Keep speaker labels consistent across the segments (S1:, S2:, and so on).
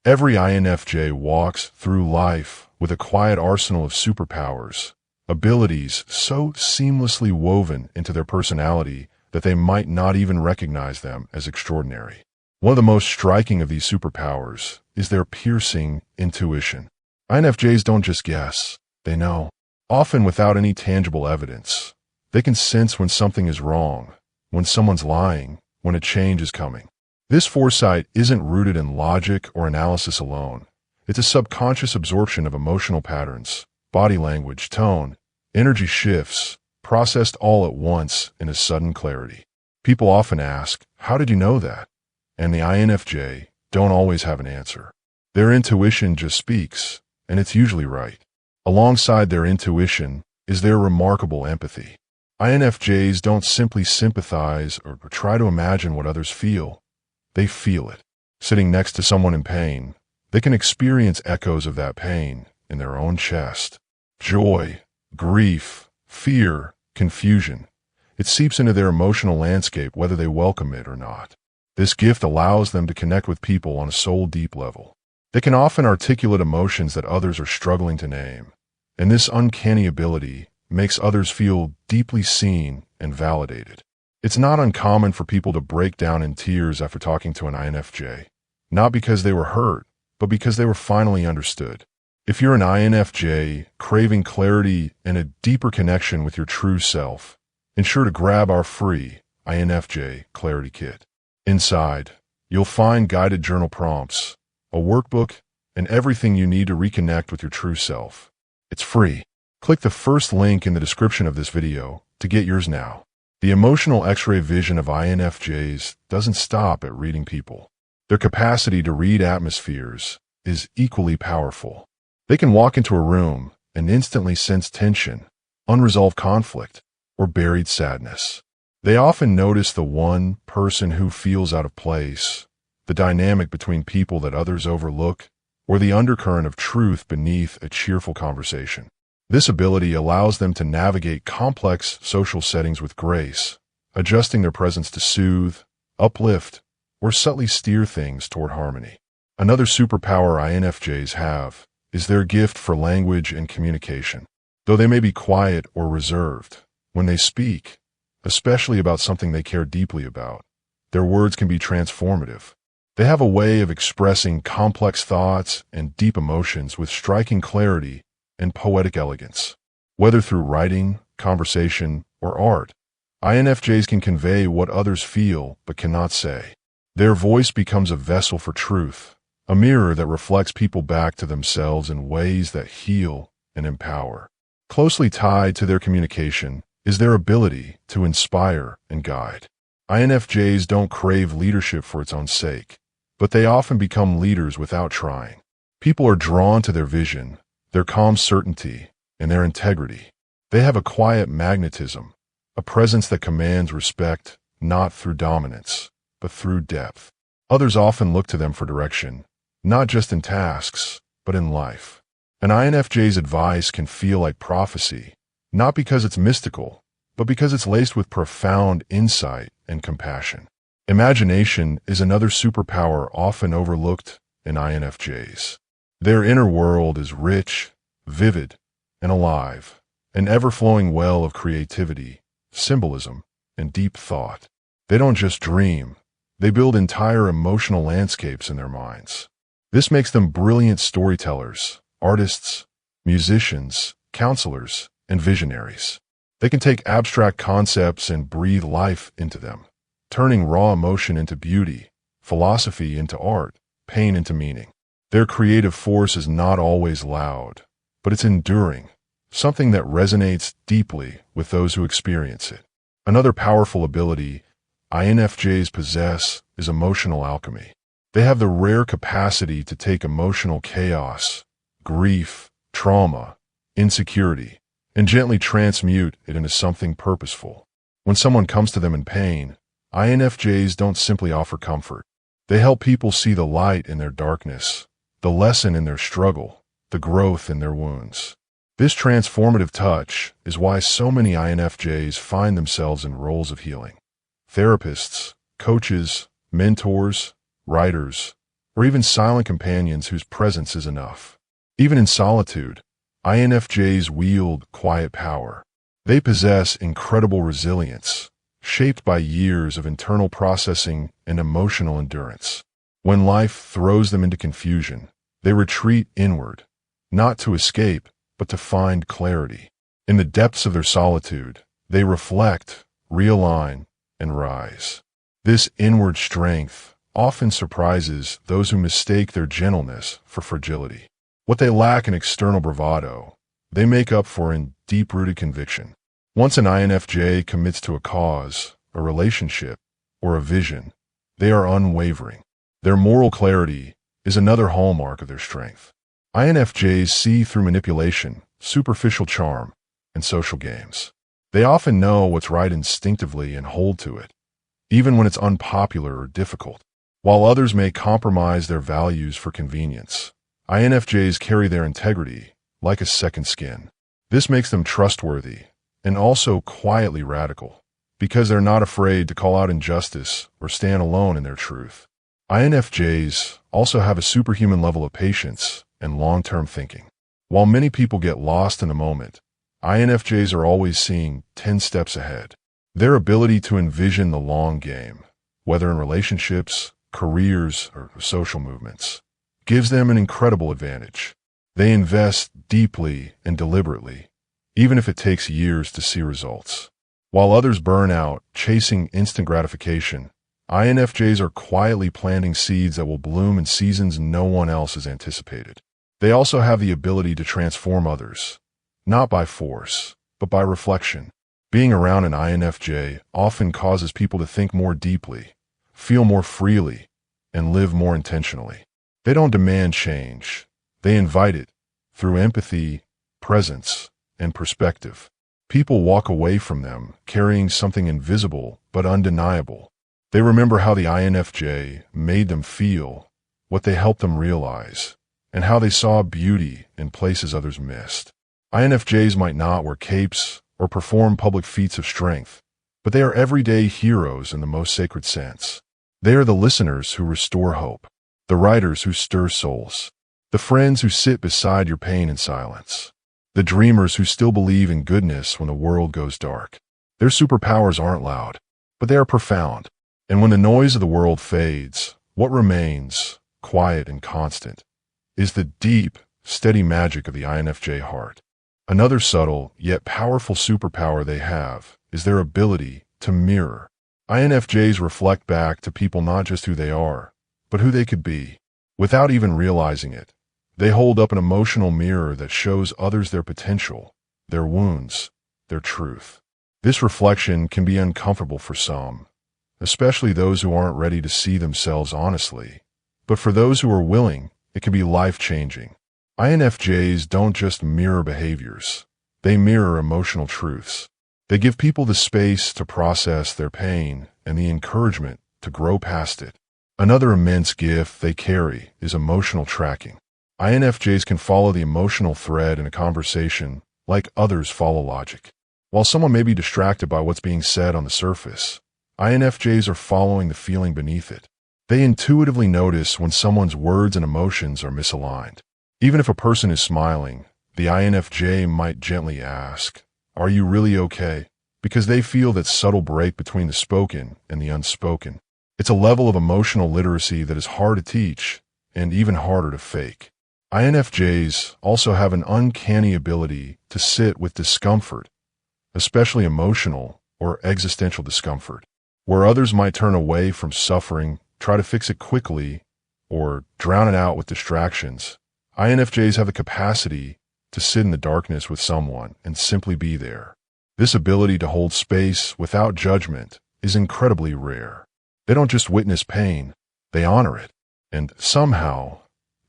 S1: Every INFJ walks through life with a quiet arsenal of superpowers, abilities so seamlessly woven into their personality that they might not even recognize them as extraordinary. One of the most striking of these superpowers is their piercing intuition. INFJs don't just guess, they know. Often without any tangible evidence. They can sense when something is wrong, when someone's lying, when a change is coming. This foresight isn't rooted in logic or analysis alone. It's a subconscious absorption of emotional patterns, body language, tone, energy shifts, processed all at once in a sudden clarity. People often ask, "How did you know that?" And the INFJ don't always have an answer. Their intuition just speaks, and it's usually right. Alongside their intuition is their remarkable empathy. INFJs don't simply sympathize or try to imagine what others feel. They feel it. Sitting next to someone in pain, they can experience echoes of that pain in their own chest. Joy, grief, fear, confusion. It seeps into their emotional landscape whether they welcome it or not. This gift allows them to connect with people on a soul-deep level. They can often articulate emotions that others are struggling to name, and this uncanny ability makes others feel deeply seen and validated. It's not uncommon for people to break down in tears after talking to an INFJ, not because they were hurt, but because they were finally understood. If you're an INFJ craving clarity and a deeper connection with your true self, ensure to grab our free INFJ Clarity Kit. Inside, you'll find guided journal prompts, a workbook, and everything you need to reconnect with your true self. It's free. Click the first link in the description of this video to get yours now. The emotional X-ray vision of INFJs doesn't stop at reading people. Their capacity to read atmospheres is equally powerful. They can walk into a room and instantly sense tension, unresolved conflict, or buried sadness. They often notice the one person who feels out of place, the dynamic between people that others overlook, or the undercurrent of truth beneath a cheerful conversation. This ability allows them to navigate complex social settings with grace, adjusting their presence to soothe, uplift, or subtly steer things toward harmony. Another superpower INFJs have is their gift for language and communication. Though they may be quiet or reserved, when they speak, especially about something they care deeply about, their words can be transformative. They have a way of expressing complex thoughts and deep emotions with striking clarity and poetic elegance. Whether through writing, conversation, or art, INFJs can convey what others feel but cannot say. Their voice becomes a vessel for truth, a mirror that reflects people back to themselves in ways that heal and empower. Closely tied to their communication is their ability to inspire and guide. INFJs don't crave leadership for its own sake, but they often become leaders without trying. People are drawn to their vision, their calm certainty, and their integrity. They have a quiet magnetism, a presence that commands respect not through dominance, but through depth. Others often look to them for direction, not just in tasks, but in life. An INFJ's advice can feel like prophecy, not because it's mystical, but because it's laced with profound insight and compassion. Imagination is another superpower often overlooked in INFJs. Their inner world is rich, vivid, and alive, an ever-flowing well of creativity, symbolism, and deep thought. They don't just dream, they build entire emotional landscapes in their minds. This makes them brilliant storytellers, artists, musicians, counselors, and visionaries. They can take abstract concepts and breathe life into them, turning raw emotion into beauty, philosophy into art, pain into meaning. Their creative force is not always loud, but it's enduring, something that resonates deeply with those who experience it. Another powerful ability INFJs possess is emotional alchemy. They have the rare capacity to take emotional chaos, grief, trauma, insecurity, and gently transmute it into something purposeful. When someone comes to them in pain, INFJs don't simply offer comfort. They help people see the light in their darkness, the lesson in their struggle, the growth in their wounds. This transformative touch is why so many INFJs find themselves in roles of healing. Therapists, coaches, mentors, writers, or or even silent companions whose presence is enough. Even in solitude, INFJs wield quiet power. They possess incredible resilience, shaped by years of internal processing and emotional endurance. When life throws them into confusion, they retreat inward, not to escape, but to find clarity. In the depths of their solitude, they reflect, realign, and rise. This inward strength often surprises those who mistake their gentleness for fragility. What they lack in external bravado, they make up for in deep-rooted conviction. Once an INFJ commits to a cause, a relationship, or a vision, they are unwavering. Their moral clarity is another hallmark of their strength. INFJs see through manipulation, superficial charm, and social games. They often know what's right instinctively and hold to it, even when it's unpopular or difficult. While others may compromise their values for convenience, INFJs carry their integrity like a second skin. This makes them trustworthy and also quietly radical, because they're not afraid to call out injustice or stand alone in their truth. INFJs also have a superhuman level of patience and long-term thinking. While many people get lost in the moment, INFJs are always seeing 10 steps ahead. Their ability to envision the long game, whether in relationships, careers, or social movements, gives them an incredible advantage. They invest deeply and deliberately, even if it takes years to see results. While others burn out chasing instant gratification, INFJs are quietly planting seeds that will bloom in seasons no one else has anticipated. They also have the ability to transform others, not by force, but by reflection. Being around an INFJ often causes people to think more deeply, feel more freely, and live more intentionally. They don't demand change. They invite it through empathy, presence, and perspective. People walk away from them carrying something invisible but undeniable. They remember how the INFJ made them feel, what they helped them realize, and how they saw beauty in places others missed. INFJs might not wear capes or perform public feats of strength, but they are everyday heroes in the most sacred sense. They are the listeners who restore hope, the writers who stir souls, the friends who sit beside your pain in silence, the dreamers who still believe in goodness when the world goes dark. Their superpowers aren't loud, but they are profound. And when the noise of the world fades, what remains, quiet and constant, is the deep, steady magic of the INFJ heart. Another subtle, yet powerful superpower they have is their ability to mirror. INFJs reflect back to people not just who they are, but who they could be. Without even realizing it, they hold up an emotional mirror that shows others their potential, their wounds, their truth. This reflection can be uncomfortable for some, especially those who aren't ready to see themselves honestly. But for those who are willing, it can be life-changing. INFJs don't just mirror behaviors. They mirror emotional truths. They give people the space to process their pain and the encouragement to grow past it. Another immense gift they carry is emotional tracking. INFJs can follow the emotional thread in a conversation like others follow logic. While someone may be distracted by what's being said on the surface, INFJs are following the feeling beneath it. They intuitively notice when someone's words and emotions are misaligned. Even if a person is smiling, the INFJ might gently ask, "Are you really okay?" Because they feel that subtle break between the spoken and the unspoken. It's a level of emotional literacy that is hard to teach and even harder to fake. INFJs also have an uncanny ability to sit with discomfort, especially emotional or existential discomfort. Where others might turn away from suffering, try to fix it quickly, or drown it out with distractions, INFJs have the capacity to sit in the darkness with someone and simply be there. This ability to hold space without judgment is incredibly rare. They don't just witness pain, they honor it. And somehow,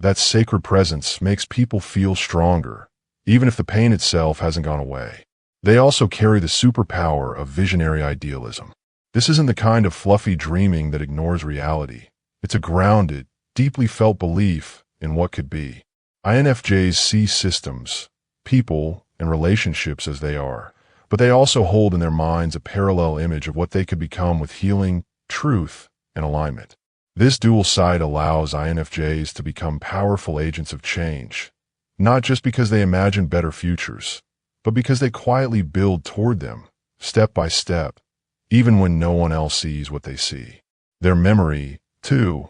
S1: that sacred presence makes people feel stronger, even if the pain itself hasn't gone away. They also carry the superpower of visionary idealism. This isn't the kind of fluffy dreaming that ignores reality. It's a grounded, deeply felt belief in what could be. INFJs see systems, people, and relationships as they are, but they also hold in their minds a parallel image of what they could become with healing, truth, and alignment. This dual side allows INFJs to become powerful agents of change, not just because they imagine better futures, but because they quietly build toward them, step by step, even when no one else sees what they see. Their memory, too,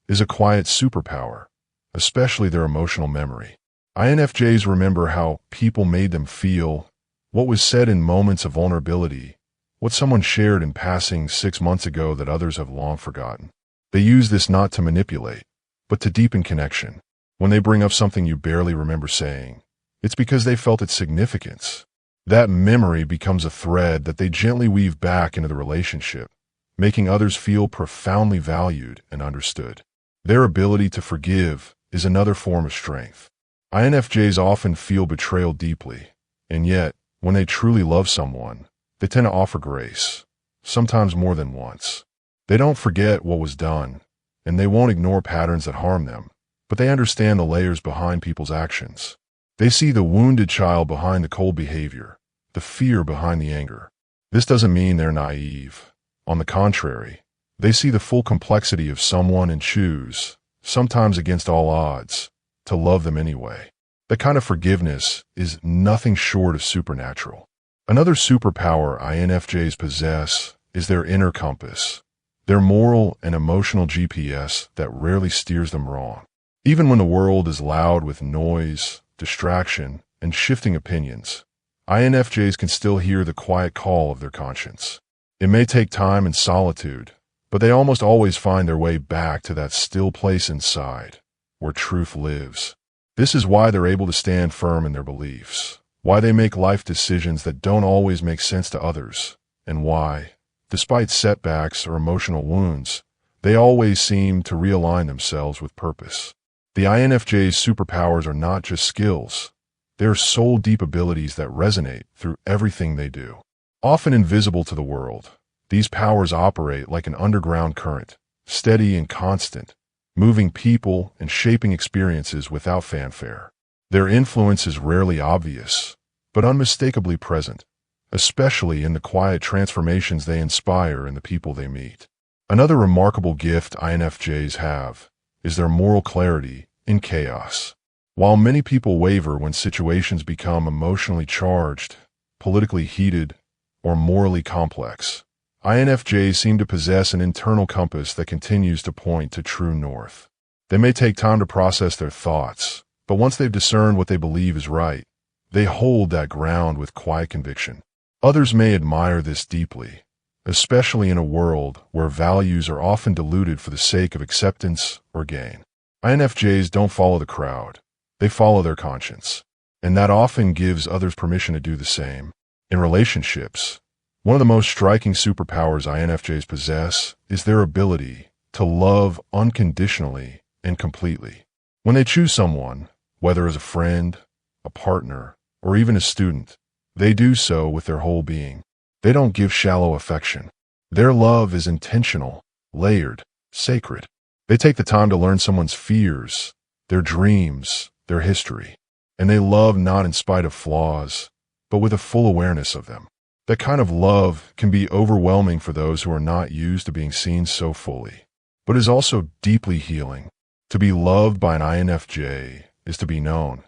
S1: is a quiet superpower, especially their emotional memory. INFJs remember how people made them feel, what was said in moments of vulnerability, what someone shared in passing 6 months ago that others have long forgotten. They use this not to manipulate, but to deepen connection. When they bring up something you barely remember saying, it's because they felt its significance. That memory becomes a thread that they gently weave back into the relationship, making others feel profoundly valued and understood. Their ability to forgive is another form of strength. INFJs often feel betrayal deeply, and yet, when they truly love someone, they tend to offer grace, sometimes more than once. They don't forget what was done, and they won't ignore patterns that harm them, but they understand the layers behind people's actions. They see the wounded child behind the cold behavior, the fear behind the anger. This doesn't mean they're naive. On the contrary, they see the full complexity of someone and choose, sometimes against all odds, to love them anyway. That kind of forgiveness is nothing short of supernatural. Another superpower INFJs possess is their inner compass, their moral and emotional GPS that rarely steers them wrong. Even when the world is loud with noise, distraction, and shifting opinions, INFJs can still hear the quiet call of their conscience. It may take time and solitude, but they almost always find their way back to that still place inside, where truth lives. This is why they're able to stand firm in their beliefs, why they make life decisions that don't always make sense to others, and why, despite setbacks or emotional wounds, they always seem to realign themselves with purpose. The INFJ's superpowers are not just skills. They're soul-deep abilities that resonate through everything they do. Often invisible to the world, these powers operate like an underground current, steady and constant, moving people and shaping experiences without fanfare. Their influence is rarely obvious, but unmistakably present, especially in the quiet transformations they inspire in the people they meet. Another remarkable gift INFJs have is their moral clarity in chaos. While many people waver when situations become emotionally charged, politically heated, or morally complex, INFJs seem to possess an internal compass that continues to point to true north. They may take time to process their thoughts, but once they've discerned what they believe is right, they hold that ground with quiet conviction. Others may admire this deeply, especially in a world where values are often diluted for the sake of acceptance or gain. INFJs don't follow the crowd. They follow their conscience, and that often gives others permission to do the same. In relationships, one of the most striking superpowers INFJs possess is their ability to love unconditionally and completely. When they choose someone, whether as a friend, a partner, or even a student, they do so with their whole being. They don't give shallow affection. Their love is intentional, layered, sacred. They take the time to learn someone's fears, their dreams, their history, and they love not in spite of flaws, but with a full awareness of them. That kind of love can be overwhelming for those who are not used to being seen so fully, but is also deeply healing. To be loved by an INFJ is to be known,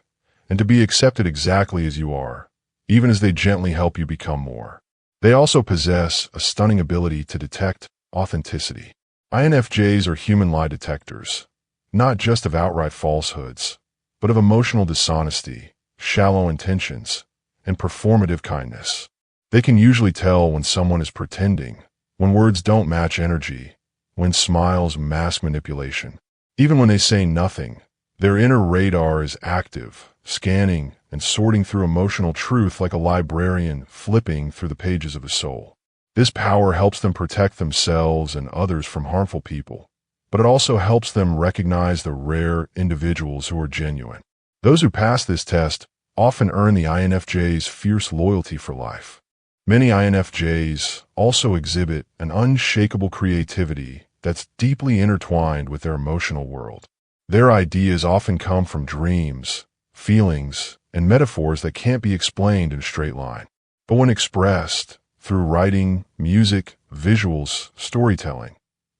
S1: and to be accepted exactly as you are, even as they gently help you become more. They also possess a stunning ability to detect authenticity. INFJs are human lie detectors, not just of outright falsehoods, but of emotional dishonesty, shallow intentions, and performative kindness. They can usually tell when someone is pretending, when words don't match energy, when smiles mask manipulation. Even when they say nothing, their inner radar is active, scanning and sorting through emotional truth like a librarian flipping through the pages of a soul. This power helps them protect themselves and others from harmful people, but it also helps them recognize the rare individuals who are genuine. Those who pass this test often earn the INFJ's fierce loyalty for life. Many INFJs also exhibit an unshakable creativity that's deeply intertwined with their emotional world. Their ideas often come from dreams, feelings, and metaphors that can't be explained in a straight line. But when expressed through writing, music, visuals, storytelling,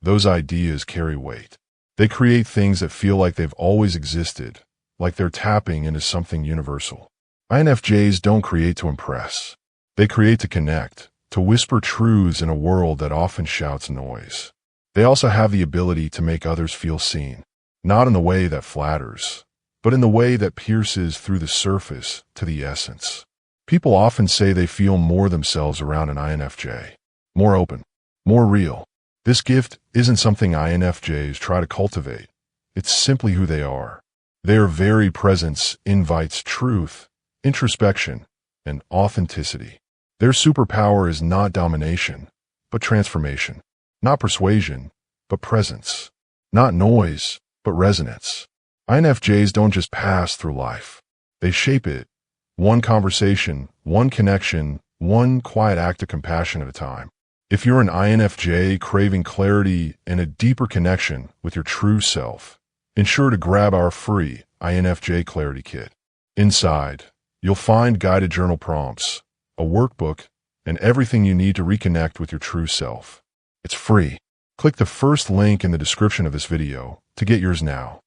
S1: those ideas carry weight. They create things that feel like they've always existed, like they're tapping into something universal. INFJs don't create to impress. They create to connect, to whisper truths in a world that often shouts noise. They also have the ability to make others feel seen, not in the way that flatters, but in the way that pierces through the surface to the essence. People often say they feel more themselves around an INFJ, more open, more real. This gift isn't something INFJs try to cultivate. It's simply who they are. Their very presence invites truth, introspection, and authenticity. Their superpower is not domination, but transformation. Not persuasion, but presence. Not noise, but resonance. INFJs don't just pass through life. They shape it. One conversation, one connection, one quiet act of compassion at a time. If you're an INFJ craving clarity and a deeper connection with your true self, ensure to grab our free INFJ Clarity Kit. Inside, you'll find guided journal prompts, a workbook, and everything you need to reconnect with your true self. It's free. Click the first link in the description of this video to get yours now.